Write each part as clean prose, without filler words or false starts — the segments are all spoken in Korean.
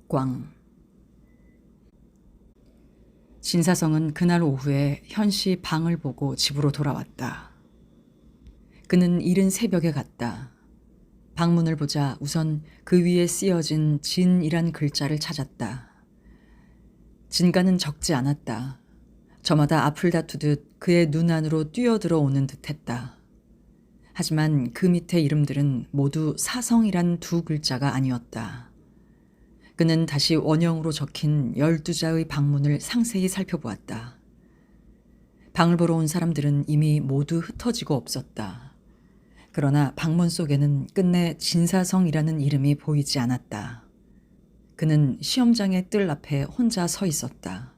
옥광. 진사성은 그날 오후에 현씨 방을 보고 집으로 돌아왔다. 그는 이른 새벽에 갔다. 방문을 보자 우선 그 위에 쓰여진 진이란 글자를 찾았다. 진가는 적지 않았다. 저마다 앞을 다투듯 그의 눈 안으로 뛰어들어오는 듯했다. 하지만 그 밑에 이름들은 모두 사성이란 두 글자가 아니었다. 그는 다시 원형으로 적힌 12자의 방문을 상세히 살펴보았다. 방을 보러 온 사람들은 이미 모두 흩어지고 없었다. 그러나 방문 속에는 끝내 진사성이라는 이름이 보이지 않았다. 그는 시험장의 뜰 앞에 혼자 서 있었다.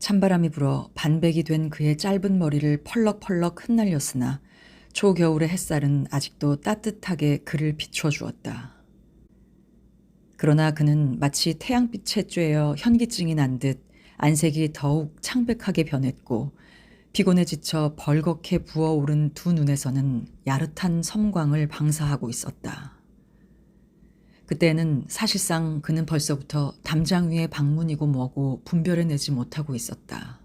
찬바람이 불어 반백이 된 그의 짧은 머리를 펄럭펄럭 흩날렸으나 초겨울의 햇살은 아직도 따뜻하게 그를 비춰주었다. 그러나 그는 마치 태양빛에 쬐어 현기증이 난 듯 안색이 더욱 창백하게 변했고 피곤에 지쳐 벌겋게 부어오른 두 눈에서는 야릇한 섬광을 방사하고 있었다. 그때는 사실상 그는 벌써부터 담장 위의 방문이고 뭐고 분별해내지 못하고 있었다.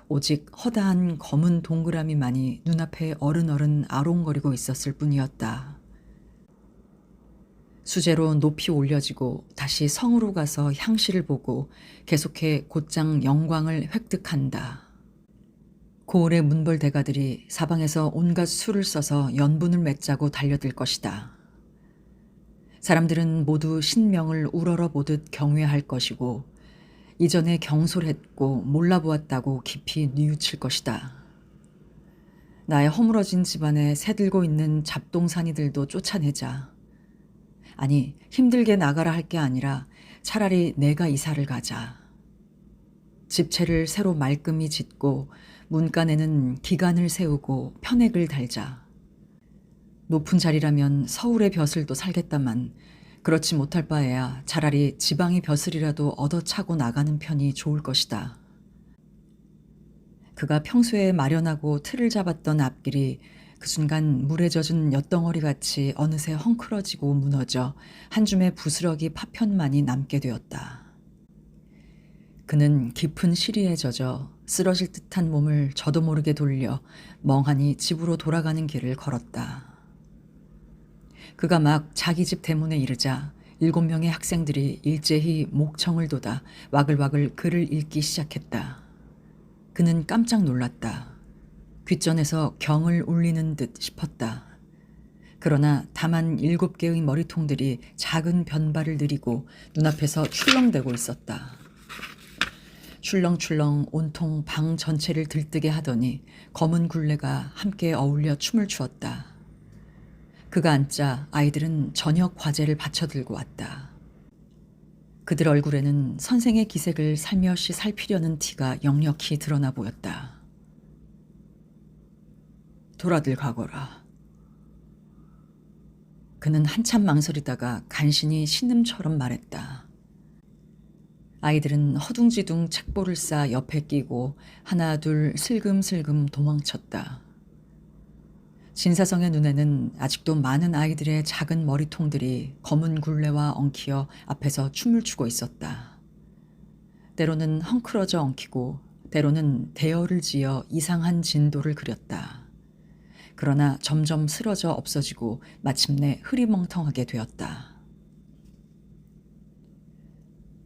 오직 허다한 검은 동그라미만이 눈앞에 어른어른 아롱거리고 있었을 뿐이었다. 수제로 높이 올려지고 다시 성으로 가서 향시를 보고 계속해 곧장 영광을 획득한다. 고을의 문벌 대가들이 사방에서 온갖 수를 써서 연분을 맺자고 달려들 것이다. 사람들은 모두 신명을 우러러 보듯 경외할 것이고 이전에 경솔했고 몰라보았다고 깊이 뉘우칠 것이다. 나의 허물어진 집안에 새들고 있는 잡동사니들도 쫓아내자. 아니, 힘들게 나가라 할 게 아니라 차라리 내가 이사를 가자. 집채를 새로 말끔히 짓고 문간에는 기간을 세우고 편액을 달자. 높은 자리라면 서울의 벼슬도 살겠다만 그렇지 못할 바에야 차라리 지방의 벼슬이라도 얻어차고 나가는 편이 좋을 것이다. 그가 평소에 마련하고 틀을 잡았던 앞길이 그 순간 물에 젖은 엿덩어리같이 어느새 헝클어지고 무너져 한 줌의 부스러기 파편만이 남게 되었다. 그는 깊은 시리에 젖어 쓰러질 듯한 몸을 저도 모르게 돌려 멍하니 집으로 돌아가는 길을 걸었다. 그가 막 자기 집 대문에 이르자 7명의 학생들이 일제히 목청을 돋아 와글와글 글을 읽기 시작했다. 그는 깜짝 놀랐다. 귓전에서 경을 울리는 듯 싶었다. 그러나 다만 7개의 머리통들이 작은 변발을 들이고 눈앞에서 출렁대고 있었다. 출렁출렁 온통 방 전체를 들뜨게 하더니 검은 굴레가 함께 어울려 춤을 추었다. 그가 앉자 아이들은 저녁 과제를 받쳐들고 왔다. 그들 얼굴에는 선생의 기색을 살며시 살피려는 티가 역력히 드러나 보였다. 돌아들 가거라. 그는 한참 망설이다가 간신히 신음처럼 말했다. 아이들은 허둥지둥 책보를 싸 옆에 끼고 하나 둘 슬금슬금 도망쳤다. 진사성의 눈에는 아직도 많은 아이들의 작은 머리통들이 검은 굴레와 엉키어 앞에서 춤을 추고 있었다. 때로는 헝클어져 엉키고 때로는 대열을 지어 이상한 진도를 그렸다. 그러나 점점 쓰러져 없어지고 마침내 흐리멍텅하게 되었다.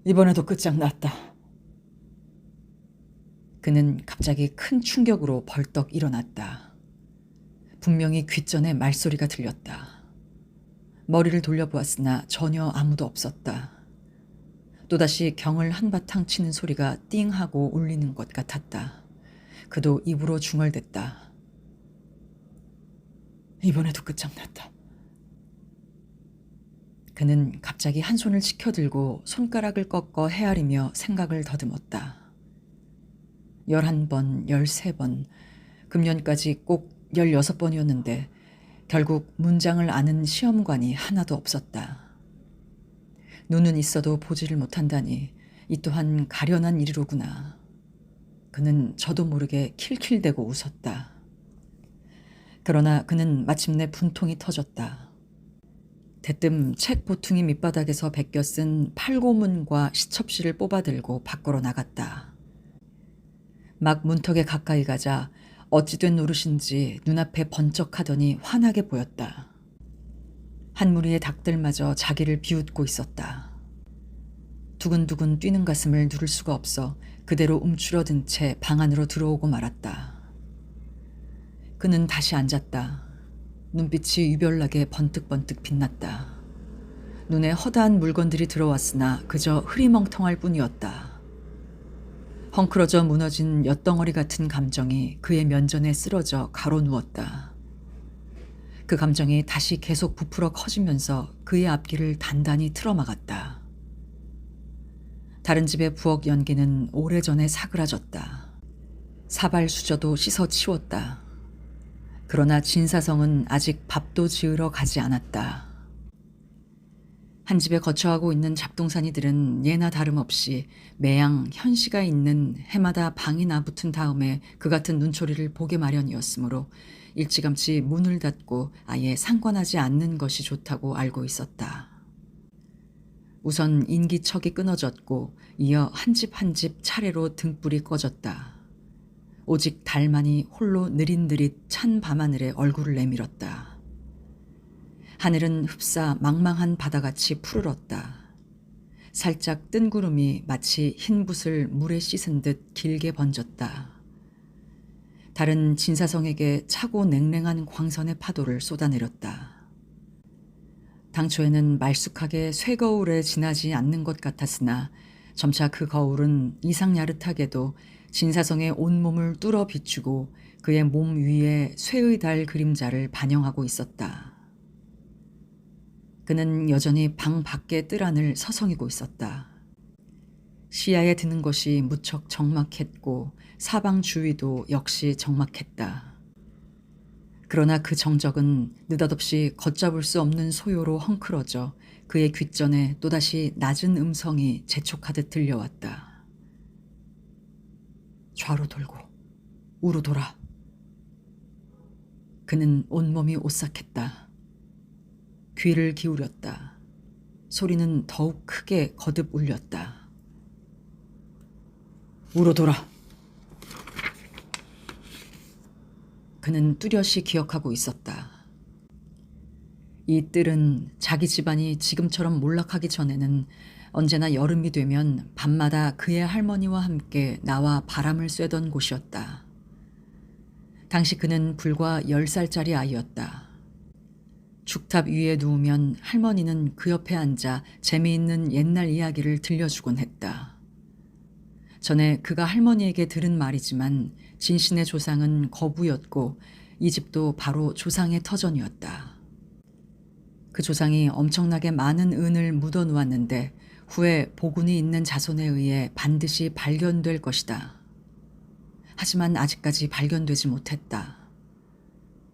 이번에도 끝장났다. 그는 갑자기 큰 충격으로 벌떡 일어났다. 분명히 귓전에 말소리가 들렸다. 머리를 돌려보았으나 전혀 아무도 없었다. 또다시 경을 한바탕 치는 소리가 띵하고 울리는 것 같았다. 그도 입으로 중얼댔다. 이번에도 끝장났다. 그는 갑자기 한 손을 치켜들고 손가락을 꺾어 헤아리며 생각을 더듬었다. 11번, 13번, 금년까지 꼭 16번이었는데 결국 문장을 아는 시험관이 하나도 없었다. 눈은 있어도 보지를 못한다니 이 또한 가련한 일이로구나. 그는 저도 모르게 킬킬대고 웃었다. 그러나 그는 마침내 분통이 터졌다. 대뜸 책 보퉁이 밑바닥에서 베껴 쓴 팔고문과 시첩실을 뽑아들고 밖으로 나갔다. 막 문턱에 가까이 가자 어찌 된 노릇인지 눈앞에 번쩍하더니 환하게 보였다. 한 무리의 닭들마저 자기를 비웃고 있었다. 두근두근 뛰는 가슴을 누를 수가 없어 그대로 움츠러든 채 방 안으로 들어오고 말았다. 그는 다시 앉았다. 눈빛이 유별나게 번뜩번뜩 빛났다. 눈에 허다한 물건들이 들어왔으나 그저 흐리멍텅할 뿐이었다. 헝클어져 무너진 엿덩어리 같은 감정이 그의 면전에 쓰러져 가로누웠다. 그 감정이 다시 계속 부풀어 커지면서 그의 앞길을 단단히 틀어막았다. 다른 집의 부엌 연기는 오래전에 사그라졌다. 사발수저도 씻어 치웠다. 그러나 진사성은 아직 밥도 지으러 가지 않았다. 한 집에 거처하고 있는 잡동사니들은 예나 다름없이 매양 현씨가 있는 해마다 방이 나붙은 다음에 그 같은 눈초리를 보게 마련이었으므로 일찌감치 문을 닫고 아예 상관하지 않는 것이 좋다고 알고 있었다. 우선 인기척이 끊어졌고 이어 한 집 한 집 차례로 등불이 꺼졌다. 오직 달만이 홀로 느릿느릿 찬 밤하늘에 얼굴을 내밀었다. 하늘은 흡사 망망한 바다같이 푸르렀다. 살짝 뜬 구름이 마치 흰 붓을 물에 씻은 듯 길게 번졌다. 달은 진사성에게 차고 냉랭한 광선의 파도를 쏟아내렸다. 당초에는 말쑥하게 쇠거울에 지나지 않는 것 같았으나 점차 그 거울은 이상 야릇하게도 진사성의 온몸을 뚫어 비추고 그의 몸 위에 쇠의 달 그림자를 반영하고 있었다. 그는 여전히 방 밖의 뜰 안을 서성이고 있었다. 시야에 드는 것이 무척 적막했고 사방 주위도 역시 적막했다. 그러나 그 정적은 느닷없이 걷잡을 수 없는 소요로 헝클어져 그의 귓전에 또다시 낮은 음성이 재촉하듯 들려왔다. 좌로 돌고 우로 돌아. 그는 온몸이 오싹했다. 귀를 기울였다. 소리는 더욱 크게 거듭 울렸다. 우로 돌아. 그는 뚜렷이 기억하고 있었다. 이 뜰은 자기 집안이 지금처럼 몰락하기 전에는 언제나 여름이 되면 밤마다 그의 할머니와 함께 나와 바람을 쐬던 곳이었다. 당시 그는 불과 10살짜리 아이였다. 죽탑 위에 누우면 할머니는 그 옆에 앉아 재미있는 옛날 이야기를 들려주곤 했다. 전에 그가 할머니에게 들은 말이지만 진신의 조상은 거부였고 이 집도 바로 조상의 터전이었다. 그 조상이 엄청나게 많은 은을 묻어 놓았는데 후에 보군이 있는 자손에 의해 반드시 발견될 것이다. 하지만 아직까지 발견되지 못했다.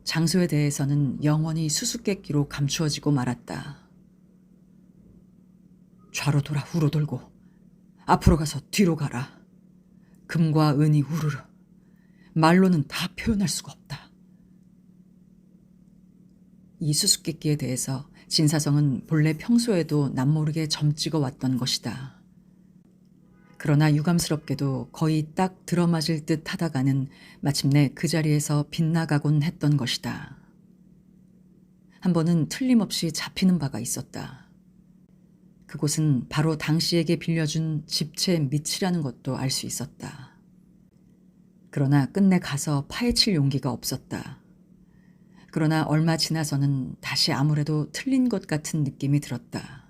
장소에 대해서는 영원히 수수께끼로 감추어지고 말았다. 좌로 돌아 우로 돌고 앞으로 가서 뒤로 가라. 금과 은이 우르르. 말로는 다 표현할 수가 없다. 이 수수께끼에 대해서 진사성은 본래 평소에도 남모르게 점찍어 왔던 것이다. 그러나 유감스럽게도 거의 딱 들어맞을 듯 하다가는 마침내 그 자리에서 빗나가곤 했던 것이다. 한 번은 틀림없이 잡히는 바가 있었다. 그곳은 바로 당시에게 빌려준 집채 밑이라는 것도 알 수 있었다. 그러나 끝내 가서 파헤칠 용기가 없었다. 그러나 얼마 지나서는 다시 아무래도 틀린 것 같은 느낌이 들었다.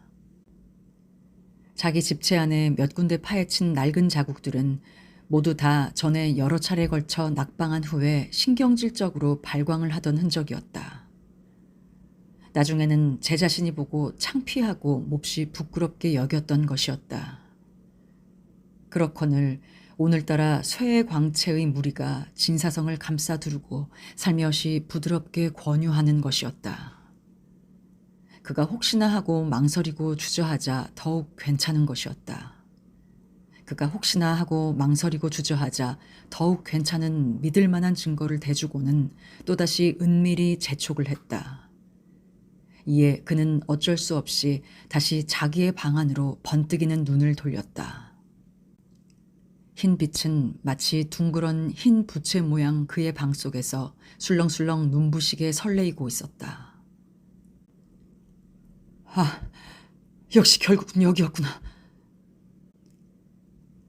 자기 집채 안에 몇 군데 파헤친 낡은 자국들은 모두 다 전에 여러 차례 걸쳐 낙방한 후에 신경질적으로 발광을 하던 흔적이었다. 나중에는 제 자신이 보고 창피하고 몹시 부끄럽게 여겼던 것이었다. 그렇거늘 오늘따라 쇠의 광채의 무리가 진사성을 감싸두르고 살며시 부드럽게 권유하는 것이었다. 그가 혹시나 하고 망설이고 주저하자 더욱 괜찮은 것이었다. 그가 혹시나 하고 망설이고 주저하자 더욱 괜찮은 믿을 만한 증거를 대주고는 또다시 은밀히 재촉을 했다. 이에 그는 어쩔 수 없이 다시 자기의 방 안으로 번뜩이는 눈을 돌렸다. 흰 빛은 마치 둥그런 흰 부채 모양 그의 방 속에서 술렁술렁 눈부시게 설레이고 있었다. 아, 역시 결국은 여기였구나.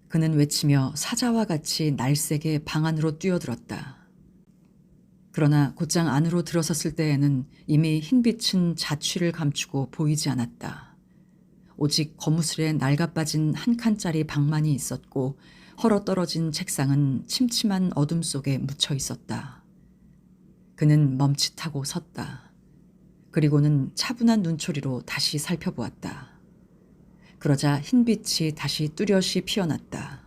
그는 외치며 사자와 같이 날쌔게 방 안으로 뛰어들었다. 그러나 곧장 안으로 들어섰을 때에는 이미 흰빛은 자취를 감추고 보이지 않았다. 오직 거무술에 낡아빠진 한 칸짜리 방만이 있었고 헐어떨어진 책상은 침침한 어둠 속에 묻혀 있었다. 그는 멈칫하고 섰다. 그리고는 차분한 눈초리로 다시 살펴보았다. 그러자 흰빛이 다시 뚜렷이 피어났다.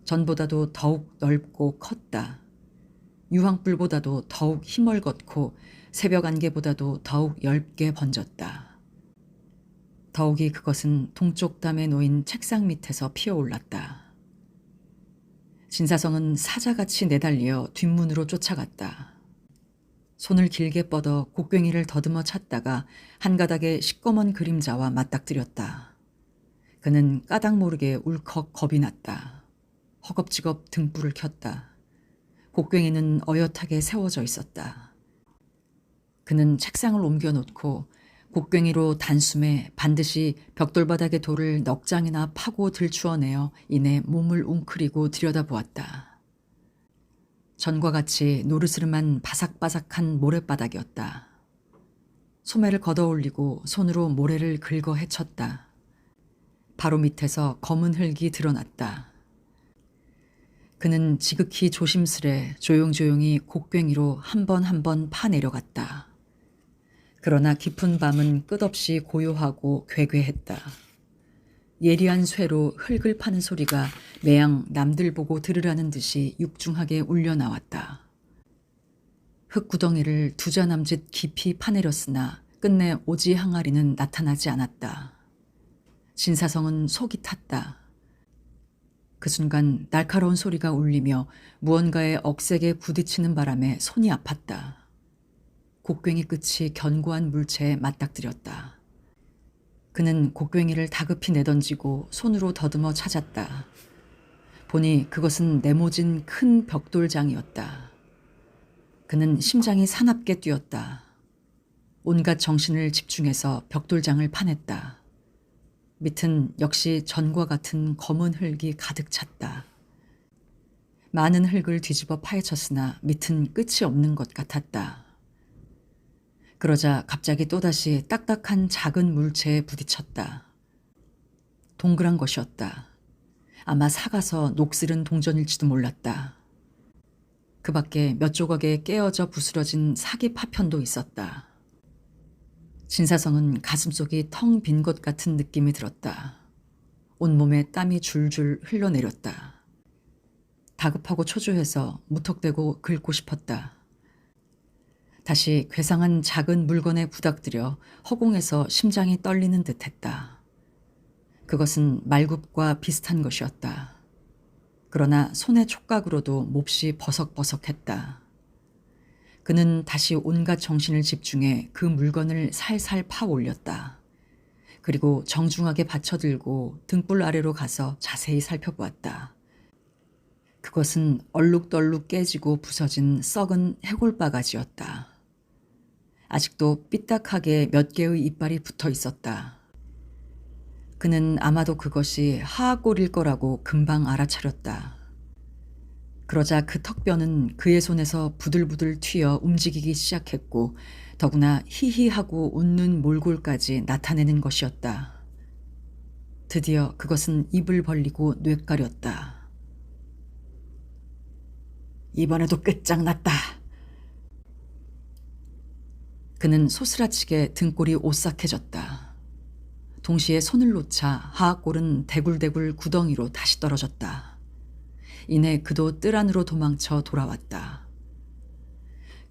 전보다도 더욱 넓고 컸다. 유황불보다도 더욱 희멀겋고 새벽 안개보다도 더욱 엷게 번졌다. 더욱이 그것은 동쪽 담에 놓인 책상 밑에서 피어올랐다. 진사성은 사자같이 내달려 뒷문으로 쫓아갔다. 손을 길게 뻗어 곡괭이를 더듬어 찾다가 한 가닥의 시꺼먼 그림자와 맞닥뜨렸다. 그는 까닭 모르게 울컥 겁이 났다. 허겁지겁 등불을 켰다. 곡괭이는 어엿하게 세워져 있었다. 그는 책상을 옮겨놓고 곡괭이로 단숨에 반드시 벽돌바닥의 돌을 넉 장이나 파고 들추어내어 이내 몸을 웅크리고 들여다보았다. 전과 같이 노르스름한 바삭바삭한 모래바닥이었다. 소매를 걷어올리고 손으로 모래를 긁어 헤쳤다. 바로 밑에서 검은 흙이 드러났다. 그는 지극히 조심스레 조용조용히 곡괭이로 한 번 한 번 파내려갔다. 그러나 깊은 밤은 끝없이 고요하고 괴괴했다. 예리한 쇠로 흙을 파는 소리가 매양 남들 보고 들으라는 듯이 육중하게 울려 나왔다. 흙구덩이를 두자 남짓 깊이 파내렸으나 끝내 오지 항아리는 나타나지 않았다. 진사성은 속이 탔다. 그 순간 날카로운 소리가 울리며 무언가에 억세게 부딪히는 바람에 손이 아팠다. 곡괭이 끝이 견고한 물체에 맞닥뜨렸다. 그는 곡괭이를 다급히 내던지고 손으로 더듬어 찾았다. 보니 그것은 네모진 큰 벽돌장이었다. 그는 심장이 사납게 뛰었다. 온갖 정신을 집중해서 벽돌장을 파냈다. 밑은 역시 전과 같은 검은 흙이 가득 찼다. 많은 흙을 뒤집어 파헤쳤으나 밑은 끝이 없는 것 같았다. 그러자 갑자기 또다시 딱딱한 작은 물체에 부딪혔다. 동그란 것이었다. 아마 사가서 녹슬은 동전일지도 몰랐다. 그 밖에 몇 조각에 깨어져 부스러진 사기 파편도 있었다. 진사성은 가슴속이 텅 빈 것 같은 느낌이 들었다. 온몸에 땀이 줄줄 흘러내렸다. 다급하고 초조해서 무턱대고 긁고 싶었다. 다시 괴상한 작은 물건에 부닥들여 허공에서 심장이 떨리는 듯했다. 그것은 말굽과 비슷한 것이었다. 그러나 손의 촉각으로도 몹시 버석버석했다. 그는 다시 온갖 정신을 집중해 그 물건을 살살 파 올렸다. 그리고 정중하게 받쳐들고 등불 아래로 가서 자세히 살펴보았다. 그것은 얼룩덜룩 깨지고 부서진 썩은 해골바가지였다. 아직도 삐딱하게 몇 개의 이빨이 붙어 있었다. 그는 아마도 그것이 하악골일 거라고 금방 알아차렸다. 그러자 그 턱뼈는 그의 손에서 부들부들 튀어 움직이기 시작했고 더구나 히히하고 웃는 몰골까지 나타내는 것이었다. 드디어 그것은 입을 벌리고 뇌까렸다. 이번에도 끝장났다. 그는 소스라치게 등골이 오싹해졌다. 동시에 손을 놓자 하악골은 대굴대굴 구덩이로 다시 떨어졌다. 이내 그도 뜰 안으로 도망쳐 돌아왔다.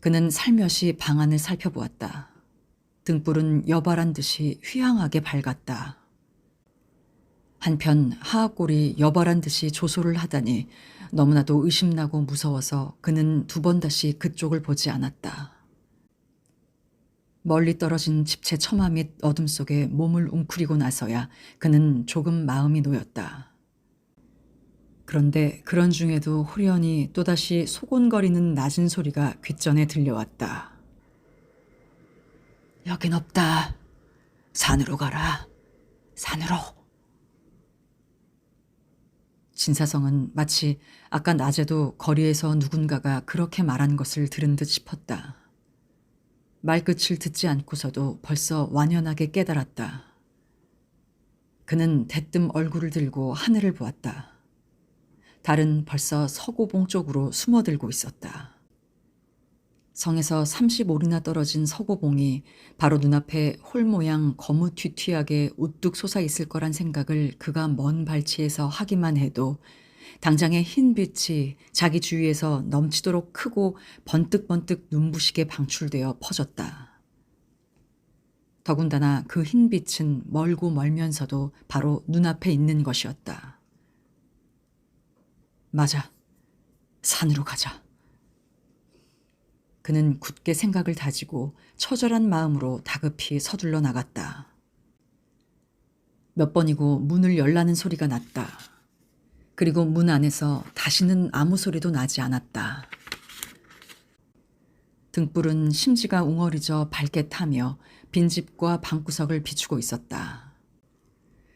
그는 살며시 방 안을 살펴보았다. 등불은 여발한 듯이 휘황하게 밝았다. 한편 하악골이 여발한 듯이 조소를 하다니 너무나도 의심나고 무서워서 그는 두 번 다시 그쪽을 보지 않았다. 멀리 떨어진 집채 처마 밑 어둠 속에 몸을 웅크리고 나서야 그는 조금 마음이 놓였다. 그런데 그런 중에도 호련히 또다시 소곤거리는 낮은 소리가 귓전에 들려왔다. 여긴 없다. 산으로 가라. 산으로. 진사성은 마치 아까 낮에도 거리에서 누군가가 그렇게 말한 것을 들은 듯 싶었다. 말끝을 듣지 않고서도 벌써 완연하게 깨달았다. 그는 대뜸 얼굴을 들고 하늘을 보았다. 달은 벌써 서고봉 쪽으로 숨어들고 있었다. 성에서 35리나 떨어진 서고봉이 바로 눈앞에 홀 모양 거무튀튀하게 우뚝 솟아 있을 거란 생각을 그가 먼 발치에서 하기만 해도 당장의 흰 빛이 자기 주위에서 넘치도록 크고 번뜩번뜩 눈부시게 방출되어 퍼졌다. 더군다나 그 흰 빛은 멀고 멀면서도 바로 눈앞에 있는 것이었다. 맞아. 산으로 가자. 그는 굳게 생각을 다지고 처절한 마음으로 다급히 서둘러 나갔다. 몇 번이고 문을 열라는 소리가 났다. 그리고 문 안에서 다시는 아무 소리도 나지 않았다. 등불은 심지가 웅어리져 밝게 타며 빈집과 방구석을 비추고 있었다.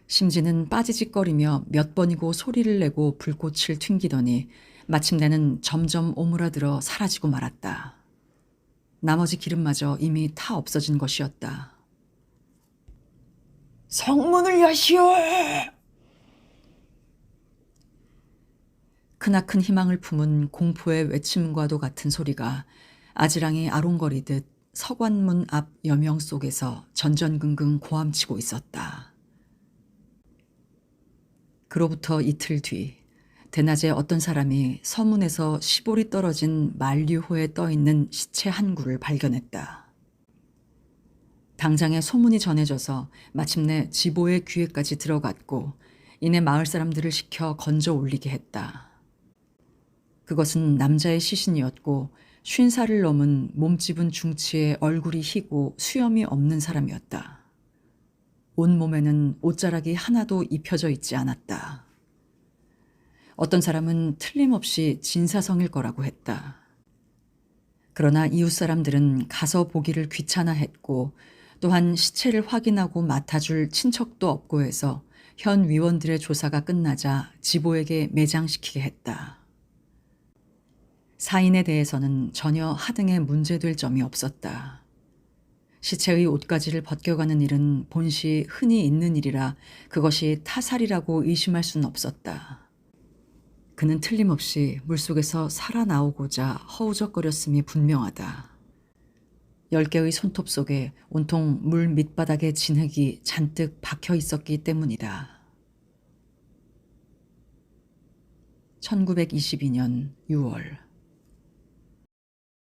심지는 빠지직거리며 몇 번이고 소리를 내고 불꽃을 튕기더니 마침내는 점점 오므라들어 사라지고 말았다. 나머지 기름마저 이미 타 없어진 것이었다. 성문을 여시오! 크나큰 희망을 품은 공포의 외침과도 같은 소리가 아지랑이 아롱거리듯 서관문 앞 여명 속에서 전전긍긍 고함치고 있었다. 그로부터 이틀 뒤 대낮에 어떤 사람이 서문에서 15리 떨어진 만류호에 떠있는 시체 한 구를 발견했다. 당장에 소문이 전해져서 마침내 지보의 귀에까지 들어갔고 이내 마을 사람들을 시켜 건져 올리게 했다. 그것은 남자의 시신이었고 50살을 넘은 몸집은 중치에 얼굴이 희고 수염이 없는 사람이었다. 온몸에는 옷자락이 하나도 입혀져 있지 않았다. 어떤 사람은 틀림없이 진사성일 거라고 했다. 그러나 이웃 사람들은 가서 보기를 귀찮아했고 또한 시체를 확인하고 맡아줄 친척도 없고 해서 현 위원들의 조사가 끝나자 지보에게 매장시키게 했다. 사인에 대해서는 전혀 하등에 문제될 점이 없었다. 시체의 옷가지를 벗겨가는 일은 본시 흔히 있는 일이라 그것이 타살이라고 의심할 수는 없었다. 그는 틀림없이 물속에서 살아나오고자 허우적거렸음이 분명하다. 10개의 손톱 속에 온통 물 밑바닥에 진흙이 잔뜩 박혀 있었기 때문이다. 1922년 6월